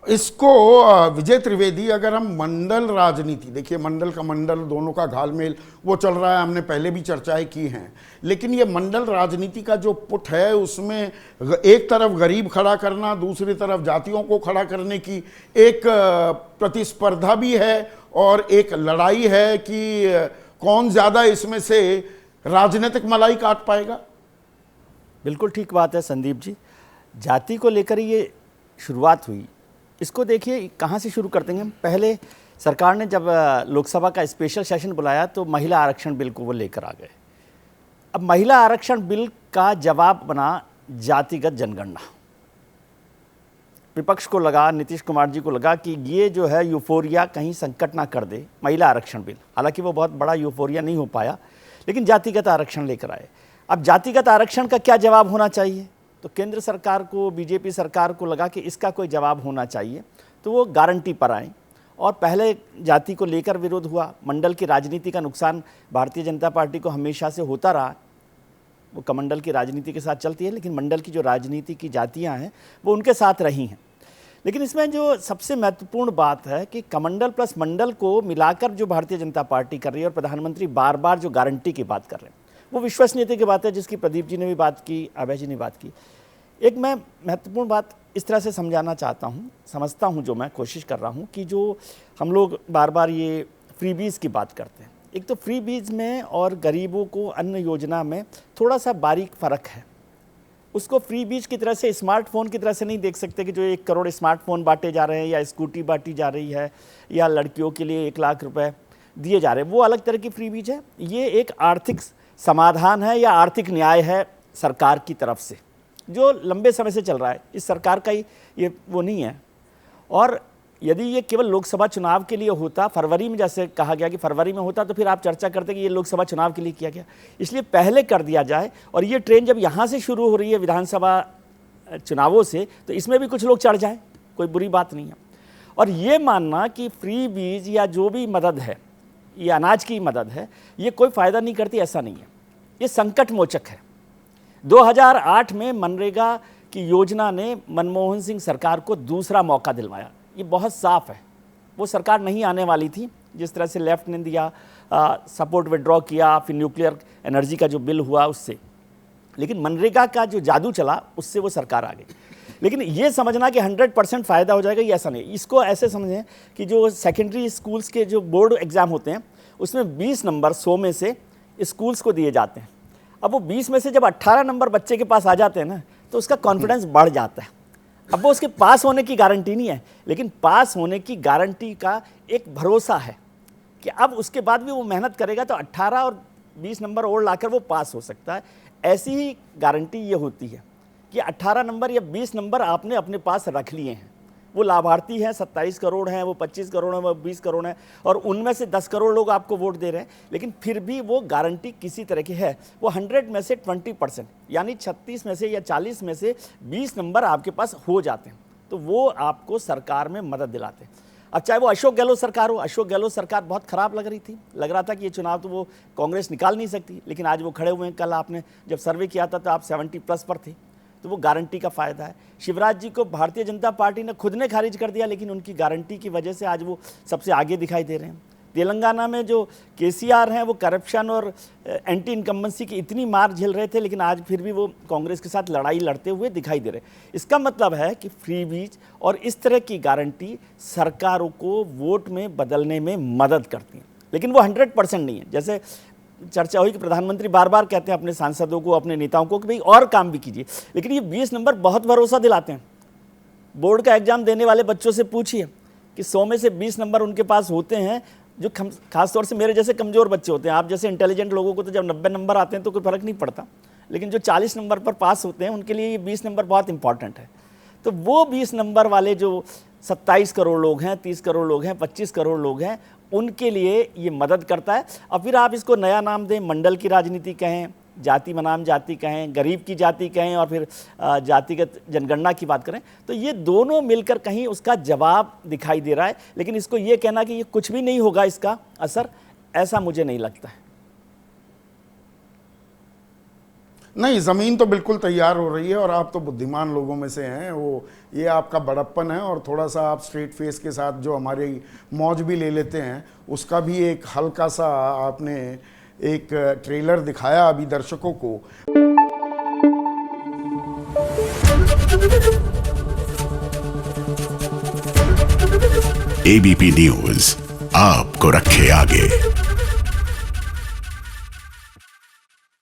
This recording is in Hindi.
इसको विजय त्रिवेदी, अगर हम मंडल राजनीति देखिए, मंडल का मंडल दोनों का घालमेल वो चल रहा है, हमने पहले भी चर्चाएं की हैं, लेकिन ये मंडल राजनीति का जो पुट है उसमें एक तरफ गरीब खड़ा करना, दूसरी तरफ जातियों को खड़ा करने की एक प्रतिस्पर्धा भी है और एक लड़ाई है कि कौन ज्यादा इसमें से राजनीतिक मलाई काट पाएगा। बिल्कुल ठीक बात है संदीप जी, जाति को लेकर ये शुरुआत हुई। इसको देखिए कहाँ से शुरू करते हैं हम। पहले सरकार ने जब लोकसभा का स्पेशल सेशन बुलाया तो महिला आरक्षण बिल को वो लेकर आ गए। अब महिला आरक्षण बिल का जवाब बना जातिगत जनगणना। विपक्ष को लगा, नीतीश कुमार जी को लगा कि ये जो है यूफोरिया कहीं संकट ना कर दे महिला आरक्षण बिल। हालांकि वो बहुत बड़ा यूफोरिया नहीं हो पाया, लेकिन जातिगत आरक्षण लेकर आए। अब जातिगत आरक्षण का क्या जवाब होना चाहिए, तो केंद्र सरकार को, बीजेपी सरकार को लगा कि इसका कोई जवाब होना चाहिए, तो वो गारंटी पर आए। और पहले जाति को लेकर विरोध हुआ। मंडल की राजनीति का नुकसान भारतीय जनता पार्टी को हमेशा से होता रहा। वो कमंडल की राजनीति के साथ चलती है, लेकिन मंडल की जो राजनीति की जातियां हैं वो उनके साथ रही हैं। लेकिन इसमें जो सबसे महत्वपूर्ण बात है कि कमंडल प्लस मंडल को मिलाकर जो भारतीय जनता पार्टी कर रही है और प्रधानमंत्री बार बार जो गारंटी की बात कर रहे हैं, वो विश्वसनीयता की बात है, जिसकी प्रदीप जी ने भी बात की, अभय जी ने बात की। एक मैं महत्वपूर्ण बात इस तरह से समझाना चाहता हूँ, समझता हूँ, जो मैं कोशिश कर रहा हूँ कि जो हम लोग बार बार ये फ्रीबीज की बात करते हैं, एक तो फ्रीबीज में और गरीबों को अन्न योजना में थोड़ा सा बारीक फ़र्क है। उसको फ्रीबीज की तरह से, स्मार्टफोन की तरह से नहीं देख सकते कि जो 1 करोड़ स्मार्टफोन बांटे जा रहे हैं या स्कूटी बांटी जा रही है या लड़कियों के लिए 1 लाख रुपए दिए जा रहे हैं, वो अलग तरह की फ्रीबीज है। ये एक आर्थिक समाधान है या आर्थिक न्याय है सरकार की तरफ से, जो लंबे समय से चल रहा है। इस सरकार का ही ये वो नहीं है। और यदि ये केवल लोकसभा चुनाव के लिए होता, फरवरी में जैसे कहा गया कि फरवरी में होता, तो फिर आप चर्चा करते कि ये लोकसभा चुनाव के लिए किया गया, इसलिए पहले कर दिया जाए। और ये ट्रेन जब यहाँ से शुरू हो रही है विधानसभा चुनावों से, तो इसमें भी कुछ लोग चढ़ जाएं, कोई बुरी बात नहीं है। और ये मानना कि फ्री बीज या जो भी मदद है, ये अनाज की मदद है, ये कोई फ़ायदा नहीं करती, ऐसा नहीं है। ये संकट मोचक है। 2008 में मनरेगा की योजना ने मनमोहन सिंह सरकार को दूसरा मौका दिलवाया। ये बहुत साफ है, वो सरकार नहीं आने वाली थी जिस तरह से लेफ्ट ने दिया, सपोर्ट विड्रॉ किया, फिर न्यूक्लियर एनर्जी का जो बिल हुआ उससे। लेकिन मनरेगा का जो जादू चला उससे वो सरकार आ गई। लेकिन ये समझना कि 100% फ़ायदा हो जाएगा, ये ऐसा नहीं। इसको ऐसे समझें कि जो सेकेंडरी स्कूल्स के जो बोर्ड एग्ज़ाम होते हैं उसमें 20 नंबर 100 में से स्कूल्स को दिए जाते हैं। अब वो 20 में से जब 18 नंबर बच्चे के पास आ जाते हैं ना, तो उसका कॉन्फिडेंस बढ़ जाता है। अब वो उसके पास होने की गारंटी नहीं है, लेकिन पास होने की गारंटी का एक भरोसा है कि अब उसके बाद भी वो मेहनत करेगा तो 18 और 20 नंबर और लाकर वो पास हो सकता है। ऐसी ही गारंटी ये होती है कि 18 नंबर या 20 नंबर आपने अपने पास रख लिए हैं। वो लाभार्थी हैं, 27 करोड़ हैं, वो 25 करोड़ हैं, वो 20 करोड़ हैं, और उनमें से 10 करोड़ लोग आपको वोट दे रहे हैं, लेकिन फिर भी वो गारंटी किसी तरह की है। वो 100 में से 20%, यानी 36 में से या 40 में से 20 नंबर आपके पास हो जाते हैं, तो वो आपको सरकार में मदद दिलाते हैं। अब चाहे वो अशोक गहलोत सरकार हो, अशोक गहलोत सरकार बहुत खराब लग रही थी, लग रहा था कि ये चुनाव तो वो कांग्रेस निकाल नहीं सकती, लेकिन आज वो खड़े हुए हैं। कल आपने जब सर्वे किया था तो आप 70+ पर थे, तो वो गारंटी का फ़ायदा है। शिवराज जी को भारतीय जनता पार्टी ने खुद ने खारिज कर दिया, लेकिन उनकी गारंटी की वजह से आज वो सबसे आगे दिखाई दे रहे हैं। तेलंगाना में जो केसीआर हैं वो करप्शन और एंटी इनकम्बेंसी की इतनी मार झेल रहे थे, लेकिन आज फिर भी वो कांग्रेस के साथ लड़ाई लड़ते हुए दिखाई दे रहे। इसका मतलब है कि फ्री बीज और इस तरह की गारंटी सरकारों को वोट में बदलने में मदद करती हैं, लेकिन वो 100% नहीं है। जैसे चर्चा हुई कि प्रधानमंत्री बार बार कहते हैं अपने सांसदों को, अपने नेताओं को कि भाई और काम भी कीजिए, लेकिन ये 20 नंबर बहुत भरोसा दिलाते हैं। बोर्ड का एग्जाम देने वाले बच्चों से पूछिए कि 100 में से 20 नंबर उनके पास होते हैं, जो खासतौर से मेरे जैसे कमज़ोर बच्चे होते हैं। आप जैसे इंटेलिजेंट लोगों को तो जब 90 नंबर आते हैं तो कोई फ़र्क नहीं पड़ता, लेकिन जो 40 नंबर पर पास होते हैं उनके लिए ये 20 नंबर बहुत इंपॉर्टेंट है। तो वो 20 नंबर वाले जो 27 करोड़ लोग हैं, 30 करोड़ लोग हैं, 25 करोड़ लोग हैं, उनके लिए ये मदद करता है। अब फिर आप इसको नया नाम दें, मंडल की राजनीति कहें, जाति बनाम जाति कहें, गरीब की जाति कहें, और फिर जातिगत जनगणना की बात करें, तो ये दोनों मिलकर कहीं उसका जवाब दिखाई दे रहा है। लेकिन इसको ये कहना कि ये कुछ भी नहीं होगा इसका असर, ऐसा मुझे नहीं लगता है। नहीं, ज़मीन तो बिल्कुल तैयार हो रही है और आप तो बुद्धिमान लोगों में से हैं। वो ये आपका बड़प्पन है और थोड़ा सा आप स्ट्रेट फेस के साथ जो हमारी मौज भी ले लेते हैं, उसका भी एक हल्का सा आपने एक ट्रेलर दिखाया अभी दर्शकों को। एबीपी न्यूज आपको रखे आगे।